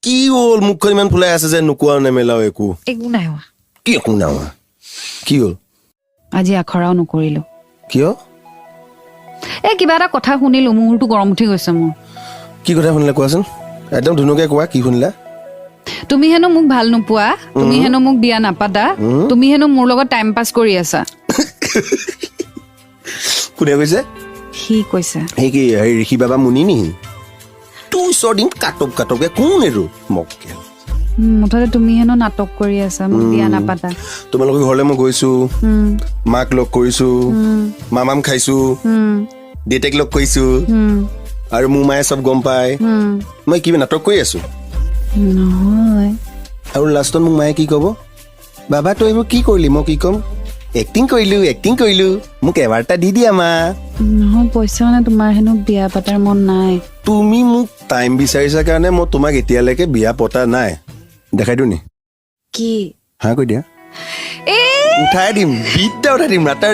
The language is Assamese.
কি হ'ল মুখখন ইমান ফুলাই আছে যে নোকোৱা নেমেলাও একো একো নাই হোৱা কি একো নাই হোৱা কি হ'ল আজি আখৰাও নকৰিলো কিয় কিবা এটা কথা শুনিলো মূৰটো গৰম উঠি গৈছে মোৰ কি কথা শুনিলা কোৱাচোন একদম ধুনুকে কোৱা কি শুনিলা তুমি হেনো মোক ভাল নোপোৱা তুমি হেনো মোক বিয়া নাপাতা তুমি হেনো মোৰ লগত টাইম পাছ কৰি আছা কোনে কৈছে সি কৈছে সেই কি ঋষি বাবা মুনি নি তুই চদিন কাটকে কোন এৰো মক্কেল মুঠতে তুমি হেনো নাটক কৰি আছা মোক বিয়া নাপাতা তোমালোকৰ ঘৰলৈ মই গৈছো মাক লগ কৰিছো মামাম খাইছো দেউতাক লগ কৰিছো আৰু মোৰ মায়ে চব গম পায় মই কিবা নাটক কৰি আছো নহয় আৰু লাষ্টত মোক মায়ে কি ক'ব বাবা তই এইবোৰ কি কৰিলি মই কি ক'ম এক্টিং কৰিলো মোক এবাৰটা দি দিয়া মা নহয় পইচা মানে তোমাৰ হেনো বিয়া পাতাৰ মন নাই তুমি মোক টাইম বিচাৰিছা কাৰণে মই তোমাক এতিয়ালৈকে বিয়া পতা নাই দেখাই দিওঁ নি কি হা কৈ দিয়া উঠাই দিম বিদ্যা উঠাই দিম ৰাতাৰ